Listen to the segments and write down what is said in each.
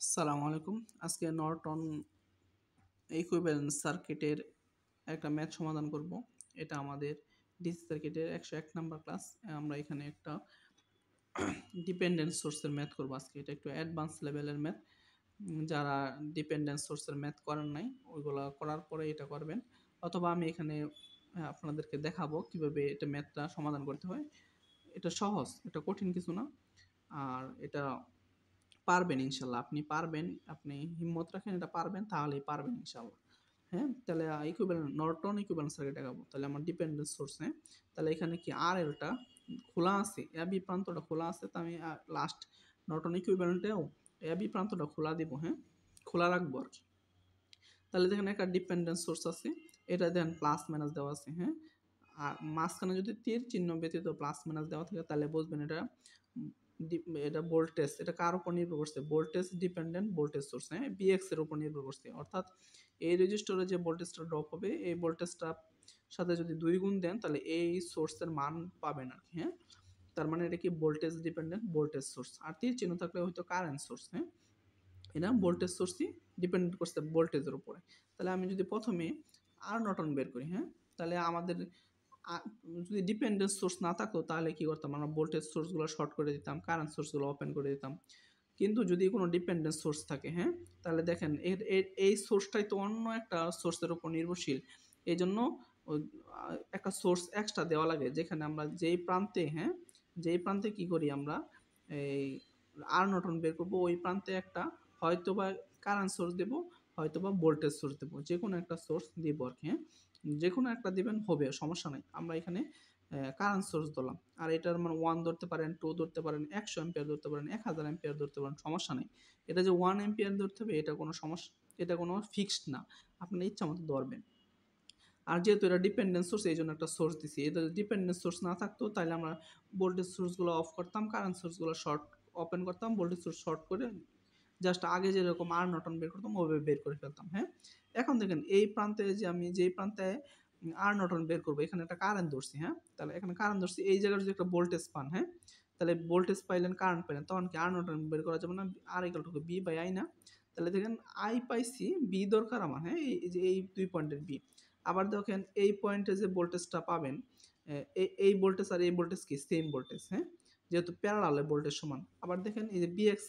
আসসালামু আলাইকুম। আজকে নর্টন ইকুইভ্যালেন্স সার্কিটের একটা ম্যাথ সমাধান করব। এটা আমাদের ডিসি সার্কিটের 101 নাম্বার ক্লাস। আমরা এখানে একটা ডিপেন্ডেন্ট সোর্সের ম্যাথ করব আজকে। এটা একটু অ্যাডভান্স লেভেলের ম্যাথ। যারা ডিপেন্ডেন্ট সোর্সের ম্যাথ করেন নাই, ওইগুলা করার পরে এটা করবেন। অথবা আমি এখানে আপনাদেরকে দেখাবো কিভাবে এটা ম্যাথটা সমাধান করতে হয়। এটা সহজ, এটা কঠিন কিছু না। আর এটা পারবেন ইনশাল্লাহ। আপনি পারবেন, আপনি হিম্মত রাখেন, এটা পারবেন, তাহলেই পারবেন ইনশাল্লাহ। হ্যাঁ, তাহলে ইকুইভ্যালেন্ট নর্টন ইকুইভ্যালেন্ট সার্কিট দেখাবো। তাহলে আমার ডিপেন্ডেন্ট সোর্স, হ্যাঁ, তাহলে এখানে কি আর এলটা খোলা আছে, এবি প্রান্তটা খোলা আছে, তো আমি লাস্ট নর্টন ইকুইভ্যালেন্টেও এবি প্রান্তটা খোলা দিব, হ্যাঁ, খোলা রাখবো আর কি। তাহলে দেখেন একটা ডিপেন্ডেন্ট সোর্স আছে, এটা দেখেন প্লাস মাইনাস দেওয়া আছে, হ্যাঁ, আর মাঝখানে যদি তীর চিহ্ন ব্যতীত প্লাস মাইনাস দেওয়া থাকে তাহলে বুঝবেন এটা এটা ভোল্টেজ, এটা কার উপর নির্ভর করছে, ভোল্টেজ ডিপেন্ডেন্ট ভোল্টেজ সোর্স, হ্যাঁ, বিএক্স এর উপর নির্ভর করছে। অর্থাৎ এই রেজিস্টরে যে ভোল্টেজটা ড্রপ হবে, এই ভোল্টেজটা সাথে যদি 2 গুণ দেন তাহলে এই সোর্সের মান পাবেন আর কি, হ্যাঁ। তার মানে এটা কি ভোল্টেজ ডিপেন্ডেন্ট ভোল্টেজ সোর্স। আর তীর চিহ্ন থাকলে হয়তো কারেন্ট সোর্স, হ্যাঁ। এটা ভোল্টেজ সোর্সই ডিপেন্ড করছে ভোল্টেজের উপরে। তাহলে আমি যদি প্রথমে আর নর্টন বের করি, হ্যাঁ, তাহলে আমাদের যদি ডিপেন্ডেন্ট সোর্স না থাকতো তাহলে কি করতাম, আমরা ভোল্টেজ সোর্সগুলো শর্ট করে দিতাম, কারেন্ট সোর্সগুলো ওপেন করে দিতাম। কিন্তু যদি কোনো ডিপেন্ডেন্ট সোর্স থাকে, হ্যাঁ, তাহলে দেখেন এই সোর্সটাই তো অন্য একটা সোর্সের উপর নির্ভরশীল। এই জন্য একটা সোর্স এক্সট্রা দেওয়া লাগে, যেখানে আমরা যেই প্রান্তে, হ্যাঁ, যেই প্রান্তে কি করি আমরা এই আর নর্টন বের করবো, ওই প্রান্তে একটা হয়তো বা কারেন্ট সোর্স দেবো, হয়তো বা ভোল্টেজ সোর্স দেবো, যে কোনো একটা সোর্স দিব আর কি, হ্যাঁ, যে কোনো একটা দিবেন, হবে, সমস্যা নাই। আমরা এখানে কারেন্ট সোর্স ধরলাম, আর এটার মানে 1 ধরতে পারেন, 2 ধরতে পারেন, 100 অ্যাম্পিয়ার ধরতে পারেন, 1000 অ্যাম্পিয়ার ধরতে পারেন, সমস্যা নেই। এটা যে 1 অ্যাম্পিয়ার ধরতে হবে এটা কোনো সমস্যা, এটা কোনো ফিক্সড না, আপনার ইচ্ছা মতো ধরবেন। আর যেহেতু এটা ডিপেন্ডেন্ট সোর্স, এই জন্য একটা সোর্স দিছি। এটা ডিপেন্ডেন্ট সোর্স না থাকতো তাহলে আমরা ভোল্টেজ সোর্সগুলো অফ করতাম, কারেন্ট সোর্সগুলো শর্ট ওপেন করতাম, ভোল্টেজ সোর্স শর্ট করে জাস্ট আগে যেরকম আর নর্টন বের করতাম ওভাবে বের করে ফেলতাম, হ্যাঁ। এখন দেখেন এই প্রান্তে যে আমি যেই প্রান্তে আর নর্টন বের করবো, এখানে একটা কারেন্ট ধরছি, হ্যাঁ, তাহলে এখানে কারেন্ট ধরছি, এই জায়গায় যদি একটা ভোল্টেজ পান, হ্যাঁ, তাহলে ভোল্টেজ পাইলেন, কারেন্ট পাইলেন, তখন কি আর নর্টন বের করা যাবে না? R equal to V by I না? তাহলে দেখেন আই পাইছি, বি দরকার আমার, হ্যাঁ, এই যে এই 2 পয়েন্টের বি। আবার দেখেন এই পয়েন্টে যে ভোল্টেজটা পাবেন, এই ভোল্টেজ আর এই ভোল্টেজ কি সেম ভোল্টেজ, হ্যাঁ, যেহেতু প্যারালালে ভোল্টেজ সমান। আবার দেখেন এই যে বিএক্স,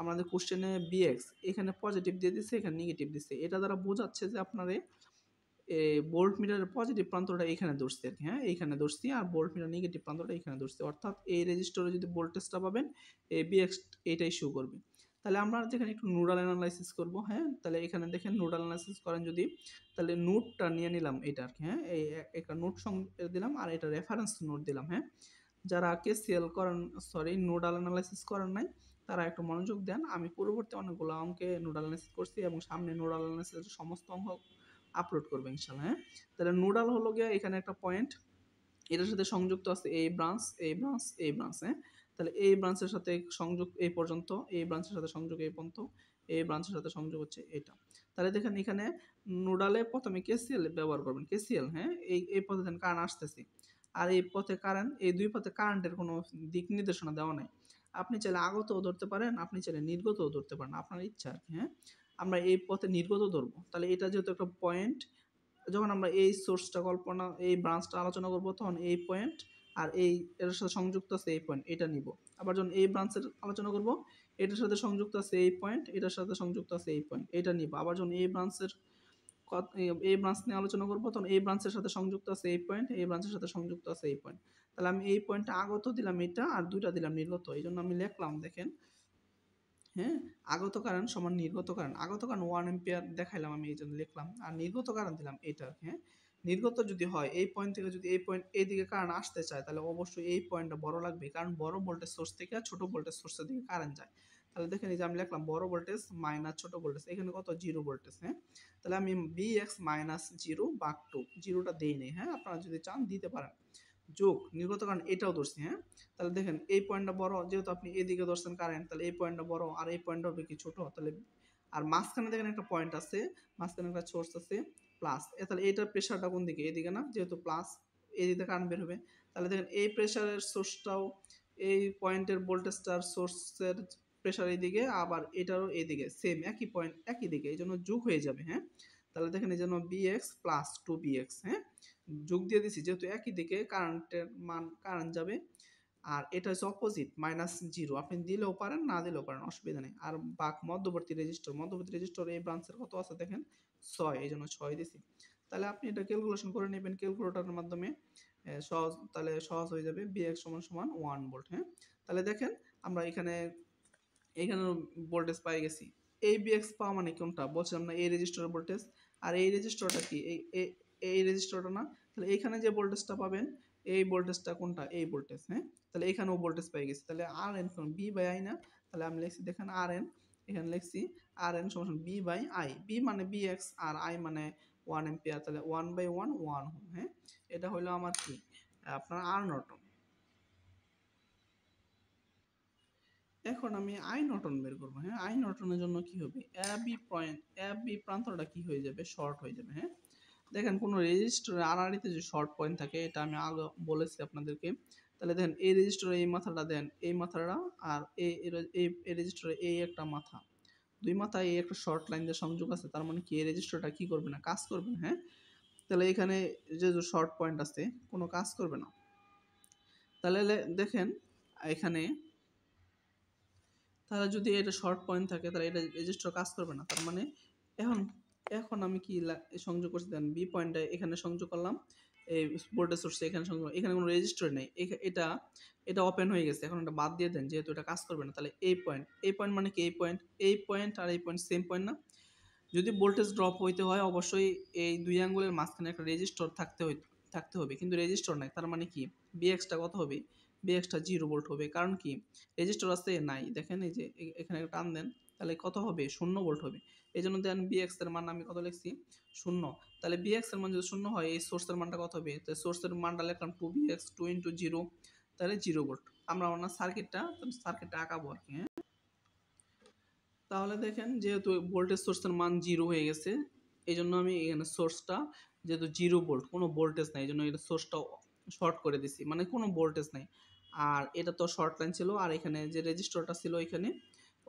আমাদের কোশ্চেনে বিএক্স এখানে পজিটিভ দিয়ে দিচ্ছে, এখানে নেগেটিভ দিচ্ছে, এটা দ্বারা বোঝাচ্ছে যে আপনার ভোল্ট মিটারের পজিটিভ প্রান্তটা এখানে ধরছি আর কি, হ্যাঁ, এইখানে ধরছি, আর ভোল্ট মিটার নেগেটিভ প্রান্তটা এখানে ধরছি। অর্থাৎ এই রেজিস্টরে যদি ভোল্টেজটা পাবেন, এই বিএক্স এইটাই শো করবে। তাহলে আমরা যেখানে একটু নোডাল অ্যানালাইসিস করব, হ্যাঁ, তাহলে এখানে দেখেন নোডাল অ্যানালাইসিস করেন যদি, তাহলে নোটটা নিয়ে নিলাম এটা আর কি, হ্যাঁ, এই একটা নোট দিলাম, আর এটা রেফারেন্স নোট দিলাম, হ্যাঁ। যারা কেসিএল করেন, সরি, নোডাল অ্যানালাইসিস করেন নাই, তারা একটু মনোযোগ দেন। আমি পূর্ববর্তী অনেকগুলো অঙ্কে নোডাল অ্যানালাইসিস করছি এবং সামনে নোডাল অ্যানালাইসিসের সমস্ত অঙ্ক আপলোড করবে ইনশাল্লাহ, হ্যাঁ। তাহলে নোডাল হলো গিয়ে এখানে একটা পয়েন্ট, এটার সাথে সংযুক্ত আছে এই ব্রাঞ্চ, এই ব্রাঞ্চ, এই ব্রাঞ্চ, হ্যাঁ। তাহলে এই ব্রাঞ্চের সাথে সংযোগ এই পর্যন্ত, এই ব্রাঞ্চের সাথে সংযোগ এই পর্যন্ত, এই ব্রাঞ্চের সাথে সংযোগ হচ্ছে এটা। তাহলে দেখেন এখানে নোডালে প্রথমে কেসিএল ব্যবহার করবেন, কেসিএল, হ্যাঁ, এই পথে দেন কারেন্ট আসতেছে, আর এই পথে কারেন্ট, এই দুই পথে কারেন্টের কোনো দিক নির্দেশনা দেওয়া নাই। আপনি চাইলে আগতও ধরতে পারেন, আপনি চাইলে নির্গতও ধরতে পারেন, আপনার ইচ্ছা আর কি, হ্যাঁ। আমরা এই পথে নির্গত ধরবো, তাহলে এটা যেহেতু একটা পয়েন্ট, যখন আমরা এই সোর্সটা কল্পনা, এই ব্রাঞ্চটা আলোচনা করবো, তখন এই পয়েন্ট আর এই এর সাথে সংযুক্ত আছে এই পয়েন্ট, এটা নিব। আবার যখন এই ব্রাঞ্চের আলোচনা করব, এটার সাথে সংযুক্ত আছে এই পয়েন্ট, এটার সাথে সংযুক্ত আছে এই পয়েন্ট, এটা নিব। আবার যখন এই ব্রাঞ্চের এই ব্রাঞ্চ নিয়ে আলোচনা করবো, তখন এই ব্রাঞ্চের সাথে সংযুক্ত আছে এই পয়েন্ট, এই ব্রাঞ্চের সাথে সংযুক্ত আছে এই পয়েন্ট। তাহলে আমি এই পয়েন্টটা আগত দিলাম এটা, আর দুইটা দিলাম নির্গত, এই জন্য আমি লিখলাম দেখেন, হ্যাঁ, আগত কারেন্ট সমান নির্গত কারেন্ট। আগত কারেন্ট 1 এম্পিয়ার দেখাইলাম আমি, এই জন্য লিখলাম, আর নির্গত কারেন্ট দিলাম এটা, হ্যাঁ। নির্গত যদি হয় এই পয়েন্ট থেকে, যদি এই পয়েন্ট এইদিকে কারেন্ট আসতে চায়, তাহলে অবশ্যই এই পয়েন্টটা বড় লাগবে, কারণ বড় ভোল্টেজ সোর্স থেকে ছোট ভোল্টেজ সোর্সের দিকে কারেন্ট যায়। তাহলে দেখেন এই যে আমি লিখলাম বড় ভোল্টেজ মাইনাস ছোট ভোল্টেজ, এখানে কত, 0 ভোল্টেজ, হ্যাঁ। তাহলে আমি বিএক্স মাইনাস 0 ভাগ 2, জিরোটা দেই নেই, হ্যাঁ, আপনারা যদি চান দিতে পারেন। যোগ নির্গত কারণ এটাও ধরছি, হ্যাঁ। তাহলে দেখেন এই পয়েন্টটা বড়, যেহেতু আপনি এদিকে ধরছেন কারেন্ট, তাহলে এই পয়েন্টটা বড়, আর এই পয়েন্টটা হবে কি ছোট, তাহলে আর মাঝখানে দেখেন একটা পয়েন্ট আছে, মাঝখানে একটা সোর্স আছে প্লাস, তাহলে এটার প্রেশারটা কোন দিকে, এদিকে না, যেহেতু প্লাস এদিকে কারেন্ট বের হবে। তাহলে দেখেন এই প্রেশারের সোর্সটাও, এই পয়েন্টের ভোল্টেজটার সোর্সের প্রেসার এইদিকে, আবার এটারও এইদিকে সেম একই পয়েন্ট একই দিকে, এই জন্য যোগ হয়ে যাবে। হ্যাঁ, তাহলে দেখেন এই জন্য বিএক্স প্লাস 2bx, হ্যাঁ যোগ দিয়ে দিছি যেহেতু একই দিকে কারেন্টের মান কারেন্ট যাবে। আর এটা হচ্ছে অপোজিট -0, আপনি দিলেও পারেন না দিলেও পারেন, অসুবিধা নেই। আর বাক মধ্যবর্তী রেজিস্টর এই ব্রাঞ্চের কত আছে দেখেন 6, এই জন্য 6 দিছি। তাহলে আপনি এটা ক্যালকুলেশন করে নেবেন ক্যালকুলেটরের মাধ্যমে, সহজ, তাহলে সহজ হয়ে যাবে। বিএক্স সমান সমান 1 ভোল্ট। হ্যাঁ, তাহলে দেখেন আমরা এখানে ভোল্টেজ পাই গেছি। এই বিএক্স পাওয়া মানে কোনটা বলছিলাম না, এই রেজিস্টরের ভোল্টেজ। আর এই রেজিস্টরটা কি, এই রেজিস্টরটা না, তাহলে এখানে যে ভোল্টেজটা পাবেন এই ভোল্টেজটা কোনটা, এই ভোল্টেজ। হ্যাঁ, তাহলে এখানেও ভোল্টেজ পাই গেছি। তাহলে আর এন বি বাই আই না, তাহলে আমি লিখছি দেখেন আর এন, এখানে লিখছি আর এন সমান বি বাই আই। বি মানে বিএক্স আর আই মানে 1 এম্পিয়ার, তাহলে 1/1 1 ওহম। হ্যাঁ, এটা হলো আমার কি আপনার আর নর্টন। এখন আমি আই নর্টন বের করবো। হ্যাঁ, আই নর্টনের জন্য কি হবে, এ বি প্রান্তটা কি হয়ে যাবে, শর্ট হয়ে যাবে। হ্যাঁ, দেখেন কোনো রেজিস্টরে আড়াআড়িতে যে শর্ট পয়েন্ট থাকে এটা আমি আগে বলেছি আপনাদেরকে। তাহলে দেখেন এই রেজিস্টরে এই মাথাটা দেন, এই মাথাটা, আর এই রেজিস্টরে এই একটা মাথা, দুই মাথায় এই একটা শর্ট লাইন দিয়ে সংযোগ আছে, তার মানে কি এই রেজিস্টরটা কি করবে না, কাজ করবে না। হ্যাঁ, তাহলে এখানে যে শর্ট পয়েন্ট আছে কোনো কাজ করবে না। তাহলে দেখেন এখানে, তাহলে যদি এটা শর্ট পয়েন্ট থাকে তাহলে এটা রেজিস্টার কাজ করবে না। তার মানে এখন এখন আমি কি সংযোগ করছি দেন, বি পয়েন্টটা এখানে সংযোগ করলাম, এই ভোল্টেজ সোর্সে এখানে সংযোগ, এখানে কোনো রেজিস্টার নেই, এটা এটা ওপেন হয়ে গেছে। এখন এটা বাদ দিয়ে দেন যেহেতু এটা কাজ করবে না। তাহলে এই পয়েন্ট মানে কি, এই পয়েন্ট আর এই পয়েন্ট সেম পয়েন্ট না। যদি ভোল্টেজ ড্রপ হইতে হয় অবশ্যই এই দুই আঙ্গুলের মাঝখানে একটা রেজিস্টর থাকতে হবে, কিন্তু রেজিস্টর নাই। তার মানে কি বিএক্সটা কত হবে, বিএক্সটা 0 ভোল্ট হবে। কারণ কি রেজিস্টর আছে নাই, দেখেন এই যে এখানে টান দেন, তাহলে কত হবে 0 ভোল্ট হবে। এই জন্য দেন বিএক্স এর মান আমি কত লিখছি 0। তাহলে বিএক্স এর মান যদি 0 হয় এই সোর্সের মানটা কত হবে, তো সোর্সের মানটা লিখলাম 2bx 2 × 0, তাহলে 0 ভোল্ট। আমরা ওনার সার্কিটটা আঁকাবো আর কি। হ্যাঁ, তাহলে দেখেন যেহেতু ভোল্টেজ সোর্সের মান 0 হয়ে গেছে, এই জন্য আমি এখানে সোর্সটা যেহেতু 0 ভোল্ট, কোনো ভোল্টেজ নাই, এই জন্য এটা সোর্সটা শর্ট করে দিছি, মানে কোনো ভোল্টেজ নাই। আর এটা তো শর্ট লাইন ছিল, আর এখানে যে রেজিস্টরটা ছিল এখানে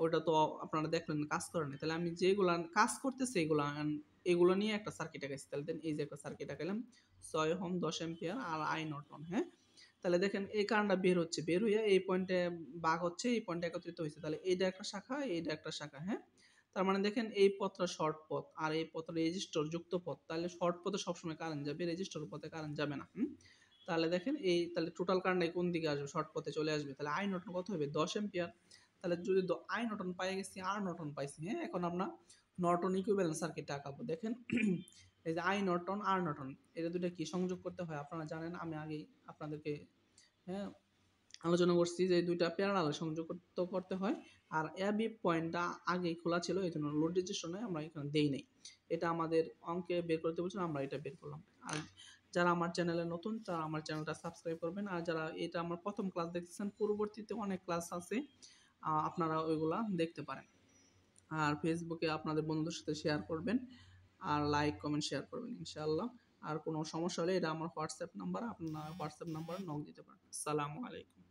ওটা তো আপনারা দেখলেন কাজ করে না। তাহলে আমি যেগুলো কাজ করতেছে এগুলো নিয়ে একটা সার্কিট আঁকাইছি। তাহলে দেন এই যে একটা সার্কিট আঁকাইলাম 6 ওহম 10 এম্পিয়ার আর আই নর্টন। হ্যাঁ, তাহলে দেখেন এই কারেন্টটা বের হইয়া এই পয়েন্টে ভাগ হচ্ছে, এই পয়েন্টে একত্রিত হয়েছে। তাহলে এইটা একটা শাখা, এইটা একটা শাখা। হ্যাঁ, তার মানে দেখেন এই পথটা শর্ট পথ আর এই পথটা রেজিস্টর যুক্ত পথ। তাহলে শর্ট পথে সবসময় কারেন্ট যাবে, রেজিস্টর পথে কারেন্ট যাবে না। তাহলে দেখেন তাহলে টোটাল কারেন্ট কোন দিকে আসবে, শর্ট পথে চলে আসবে। তাহলে আই নর্টন কত হবে 10 এম্পিয়ার। তাহলে যদি আই নর্টন পাই গেছি, আর নর্টন পাইছি। হ্যাঁ, এখন আমরা নর্টন ইকুইভ্যালেন্ট সার্কিট আঁকাবো। দেখেন এই যে আই নর্টন আর নর্টন, এটা দুটো কি সংযোগ করতে হয় আপনারা জানেন, আমি আগেই আপনাদেরকে হ্যাঁ আলোচনা করছি যে দুইটা প্যারালাল সংযোগ করতে হয়। আর এ বি পয়েন্টটা আগেই খোলা ছিল, এই জন্য লোড রেজিস্টর নয়, আমরা এখানে দেই নাই। এটা আমাদের অঙ্কে বের করতে বলছিল, আমরা এটা বের করলাম। আর যারা আমার চ্যানেলে নতুন তারা আমার চ্যানেলটা সাবস্ক্রাইব করবেন। আর যারা এটা আমার প্রথম ক্লাস দেখতেছেন, পরবর্তীতে অনেক ক্লাস আছে, আপনারা ওইগুলা দেখতে পারেন। আর ফেসবুকে আপনাদের বন্ধুদের সাথে শেয়ার করবেন, আর লাইক কমেন্ট শেয়ার করবেন ইনশাআল্লাহ। আর কোনো সমস্যা হলে এটা আমার হোয়াটসঅ্যাপ নাম্বার, আপনারা হোয়াটসঅ্যাপ নাম্বারে নক দিতে পারেন। আসসালামু আলাইকুম।